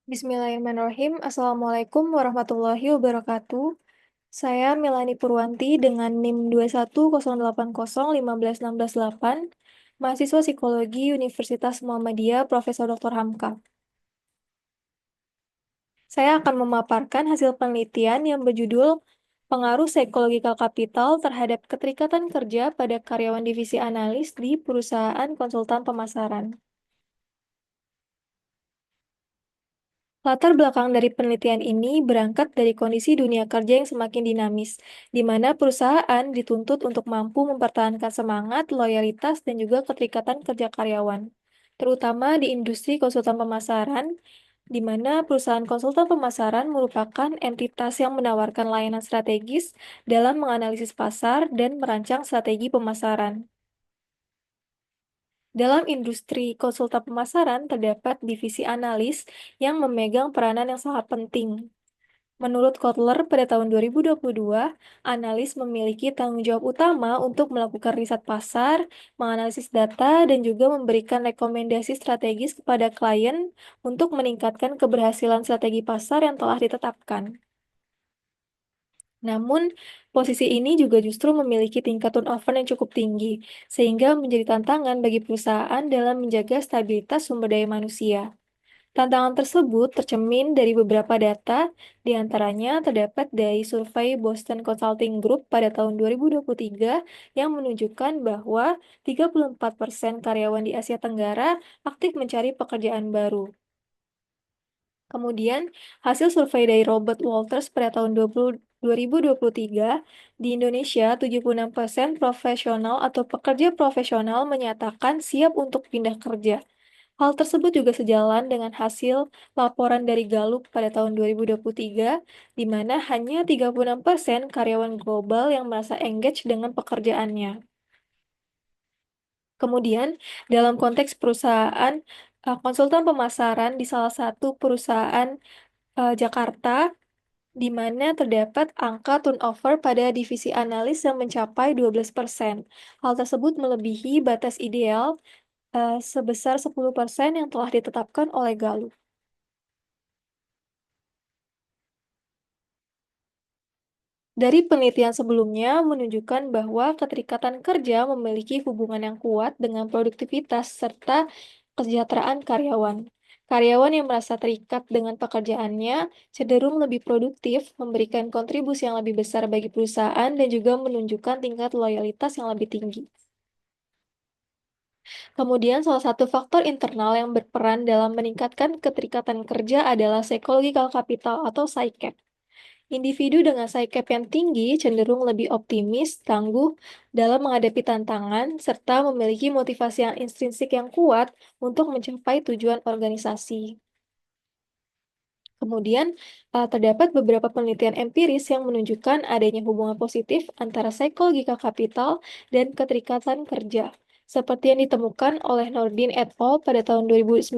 Bismillahirrahmanirrahim. Assalamualaikum warahmatullahi wabarakatuh. Saya Melani Purwanti dengan NIM 21080156168, mahasiswa Psikologi Universitas Muhammadiyah Profesor Dr. Hamka. Saya akan memaparkan hasil penelitian yang berjudul Pengaruh Psikologikal Kapital terhadap Keterikatan Kerja pada Karyawan Divisi Analis di Perusahaan Konsultan Pemasaran. Latar belakang dari penelitian ini berangkat dari kondisi dunia kerja yang semakin dinamis, di mana perusahaan dituntut untuk mampu mempertahankan semangat, loyalitas, dan juga keterikatan kerja karyawan, terutama di industri konsultan pemasaran, di mana perusahaan konsultan pemasaran merupakan entitas yang menawarkan layanan strategis dalam menganalisis pasar dan merancang strategi pemasaran. Dalam industri konsultan pemasaran terdapat divisi analis yang memegang peranan yang sangat penting. Menurut Kotler, pada tahun 2022, analis memiliki tanggung jawab utama untuk melakukan riset pasar, menganalisis data, dan juga memberikan rekomendasi strategis kepada klien untuk meningkatkan keberhasilan strategi pasar yang telah ditetapkan. Namun, posisi ini juga justru memiliki tingkat turnover yang cukup tinggi, sehingga menjadi tantangan bagi perusahaan dalam menjaga stabilitas sumber daya manusia. Tantangan tersebut tercermin dari beberapa data, di antaranya terdapat dari survei Boston Consulting Group pada tahun 2023 yang menunjukkan bahwa 34% karyawan di Asia Tenggara aktif mencari pekerjaan baru. Kemudian, hasil survei dari Robert Walters pada tahun 2023, di Indonesia 76% profesional atau pekerja profesional menyatakan siap untuk pindah kerja. Hal tersebut juga sejalan dengan hasil laporan dari Gallup pada tahun 2023, di mana hanya 36% karyawan global yang merasa engage dengan pekerjaannya. Kemudian, dalam konteks perusahaan konsultan pemasaran di salah satu perusahaan Jakarta, di mana terdapat angka turnover pada divisi analis yang mencapai 12%. Hal tersebut melebihi batas ideal sebesar 10% yang telah ditetapkan oleh Gallup. Dari penelitian sebelumnya menunjukkan bahwa keterikatan kerja memiliki hubungan yang kuat dengan produktivitas serta kesejahteraan karyawan. Karyawan yang merasa terikat dengan pekerjaannya cenderung lebih produktif, memberikan kontribusi yang lebih besar bagi perusahaan, dan juga menunjukkan tingkat loyalitas yang lebih tinggi. Kemudian, salah satu faktor internal yang berperan dalam meningkatkan keterikatan kerja adalah psychological capital atau PSYCAP. Individu dengan PSYCAP yang tinggi cenderung lebih optimis, tangguh dalam menghadapi tantangan, serta memiliki motivasi yang intrinsik yang kuat untuk mencapai tujuan organisasi. Kemudian, terdapat beberapa penelitian empiris yang menunjukkan adanya hubungan positif antara psychological capital dan keterikatan kerja, seperti yang ditemukan oleh Nordin et al. Pada tahun 2019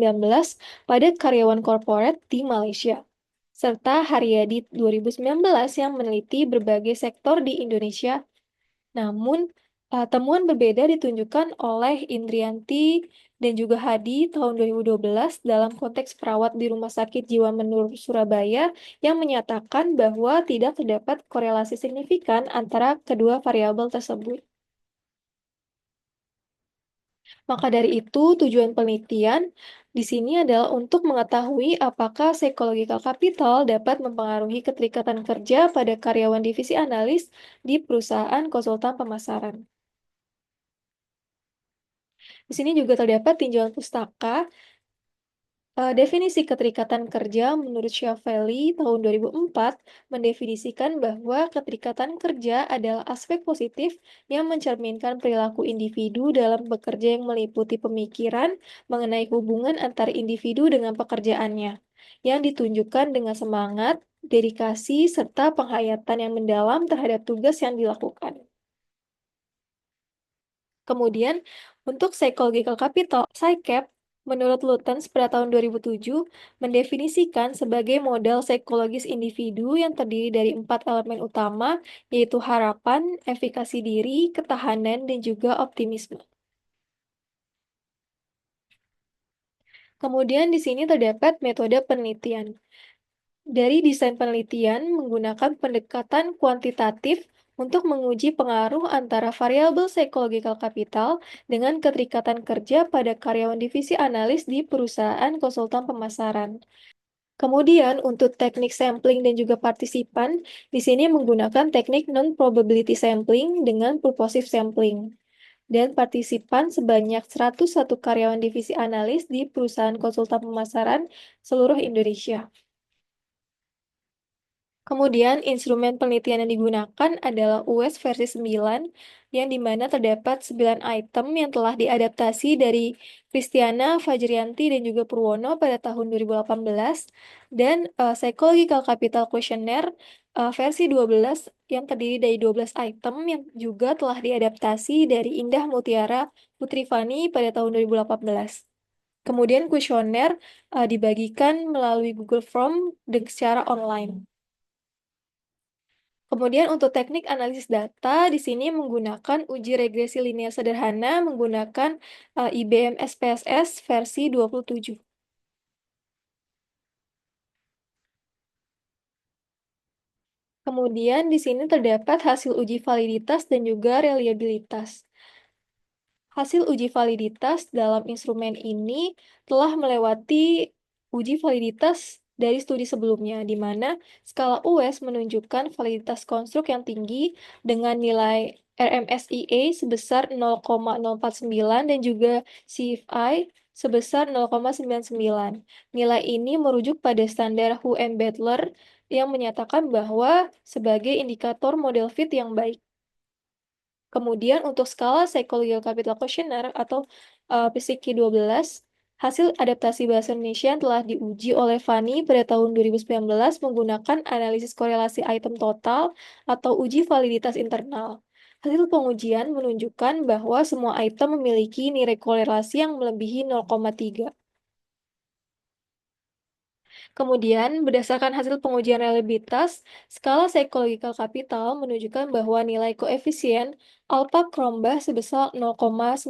pada karyawan korporat di Malaysia, serta Haryadi 2019 yang meneliti berbagai sektor di Indonesia. Namun, temuan berbeda ditunjukkan oleh Indrianti dan juga Hadi tahun 2012 dalam konteks perawat di Rumah Sakit Jiwa Menur Surabaya yang menyatakan bahwa tidak terdapat korelasi signifikan antara kedua variabel tersebut. Maka dari itu, tujuan penelitian di sini adalah untuk mengetahui apakah psychological capital dapat mempengaruhi keterikatan kerja pada karyawan divisi analis di perusahaan konsultan pemasaran. Di sini juga terdapat tinjauan pustaka. Definisi keterikatan kerja menurut Schiavelli tahun 2004 mendefinisikan bahwa keterikatan kerja adalah aspek positif yang mencerminkan perilaku individu dalam bekerja yang meliputi pemikiran mengenai hubungan antar individu dengan pekerjaannya, yang ditunjukkan dengan semangat, dedikasi, serta penghayatan yang mendalam terhadap tugas yang dilakukan. Kemudian, untuk psychological capital, PSYCAP, menurut Lutyens pada tahun 2007, mendefinisikan sebagai modal psikologis individu yang terdiri dari 4 elemen utama, yaitu harapan, efikasi diri, ketahanan, dan juga optimisme. Kemudian di sini terdapat metode penelitian. Dari desain penelitian menggunakan pendekatan kuantitatif untuk menguji pengaruh antara variabel psychological capital dengan keterikatan kerja pada karyawan divisi analis di perusahaan konsultan pemasaran. Kemudian untuk teknik sampling dan juga partisipan, di sini menggunakan teknik non-probability sampling dengan purposive sampling. Dan partisipan sebanyak 101 karyawan divisi analis di perusahaan konsultan pemasaran seluruh Indonesia. Kemudian, instrumen penelitian yang digunakan adalah US versi 9, yang dimana terdapat 9 item yang telah diadaptasi dari Kristiana, Fajrianti, dan juga Purwono pada tahun 2018, dan Psychological Capital Questionnaire versi 12 yang terdiri dari 12 item yang juga telah diadaptasi dari Indah Mutiara Putri Fani pada tahun 2018. Kemudian kuesioner dibagikan melalui Google Form secara online. Kemudian untuk teknik analisis data, di sini menggunakan uji regresi linear sederhana menggunakan IBM SPSS versi 27. Kemudian di sini terdapat hasil uji validitas dan juga reliabilitas. Hasil uji validitas dalam instrumen ini telah melewati uji validitas dari studi sebelumnya, di mana skala US menunjukkan validitas konstruk yang tinggi dengan nilai RMSEA sebesar 0,049 dan juga CFI sebesar 0,99. Nilai ini merujuk pada standar Hu and Butler yang menyatakan bahwa sebagai indikator model fit yang baik. Kemudian untuk skala Psychological Capital Questionnaire atau PSIQ 12, hasil adaptasi bahasa Indonesia yang telah diuji oleh Fani pada tahun 2019 menggunakan analisis korelasi item total atau uji validitas internal. Hasil pengujian menunjukkan bahwa semua item memiliki nilai korelasi yang melebihi 0,3. Kemudian, berdasarkan hasil pengujian reliabilitas, skala psychological capital menunjukkan bahwa nilai koefisien alpha Krombach sebesar 0,932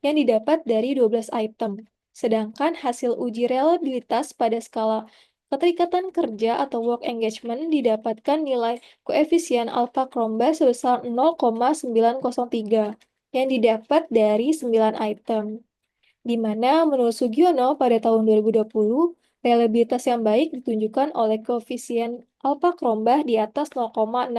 yang didapat dari 12 item. Sedangkan hasil uji reliabilitas pada skala keterikatan kerja atau work engagement didapatkan nilai koefisien alpha Krombach sebesar 0,903 yang didapat dari 9 item, di mana menurut Sugiono pada tahun 2020, reliabilitas yang baik ditunjukkan oleh koefisien alpha Krombach di atas 0,68.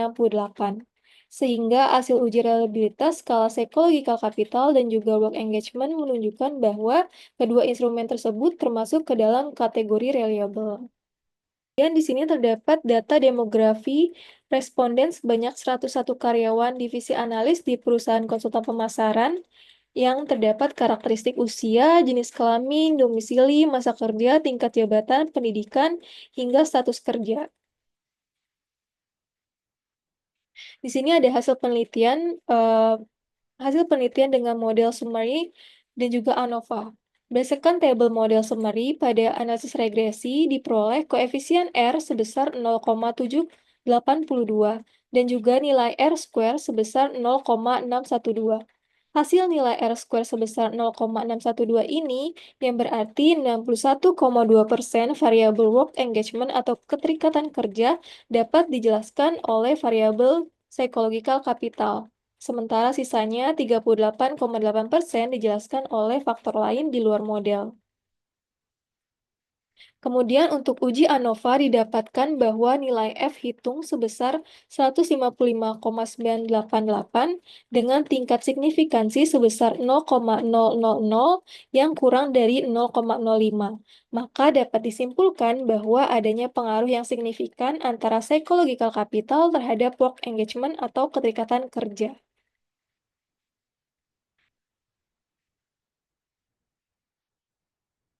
Sehingga hasil uji reliabilitas skala psychological capital dan juga work engagement menunjukkan bahwa kedua instrumen tersebut termasuk ke dalam kategori reliable. Dan di sini terdapat data demografi responden sebanyak 101 karyawan divisi analis di perusahaan konsultan pemasaran yang terdapat karakteristik usia, jenis kelamin, domisili, masa kerja, tingkat jabatan, pendidikan, hingga status kerja. Di sini ada hasil penelitian dengan model summary dan juga ANOVA. Berdasarkan tabel model summary pada analisis regresi diperoleh koefisien R sebesar 0,782 dan juga nilai R square sebesar 0,612. Hasil nilai R square sebesar 0,612 ini yang berarti 61,2% variabel work engagement atau keterikatan kerja dapat dijelaskan oleh variabel psychological capital. Sementara sisanya 38,8% dijelaskan oleh faktor lain di luar model. Kemudian untuk uji ANOVA didapatkan bahwa nilai F hitung sebesar 155,988 dengan tingkat signifikansi sebesar 0,000 yang kurang dari 0,05. Maka dapat disimpulkan bahwa adanya pengaruh yang signifikan antara psychological capital terhadap work engagement atau keterikatan kerja.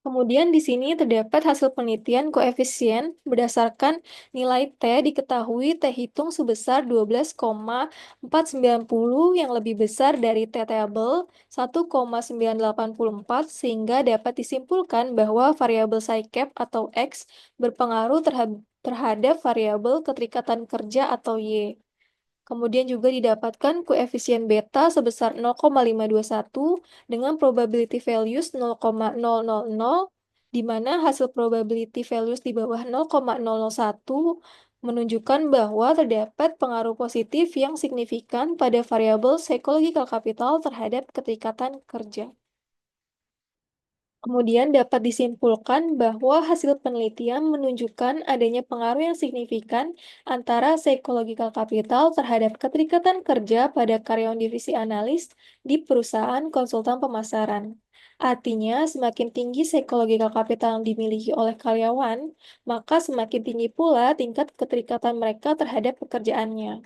Kemudian di sini terdapat hasil penelitian koefisien berdasarkan nilai T diketahui T hitung sebesar 12,490 yang lebih besar dari T table 1,984 sehingga dapat disimpulkan bahwa variabel psi-cap atau X berpengaruh terhadap variabel keterikatan kerja atau Y. Kemudian juga didapatkan koefisien beta sebesar 0,521 dengan probability values 0,000, di mana hasil probability values di bawah 0,001 menunjukkan bahwa terdapat pengaruh positif yang signifikan pada variabel psychological capital terhadap keterikatan kerja. Kemudian dapat disimpulkan bahwa hasil penelitian menunjukkan adanya pengaruh yang signifikan antara psychological capital terhadap keterikatan kerja pada karyawan divisi analis di perusahaan konsultan pemasaran. Artinya, semakin tinggi psychological capital yang dimiliki oleh karyawan, maka semakin tinggi pula tingkat keterikatan mereka terhadap pekerjaannya.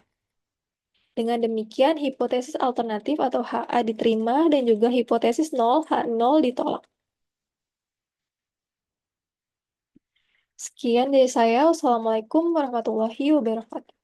Dengan demikian, hipotesis alternatif atau HA diterima dan juga hipotesis 0, H0 ditolak. Sekian dari saya. Wassalamualaikum warahmatullahi wabarakatuh.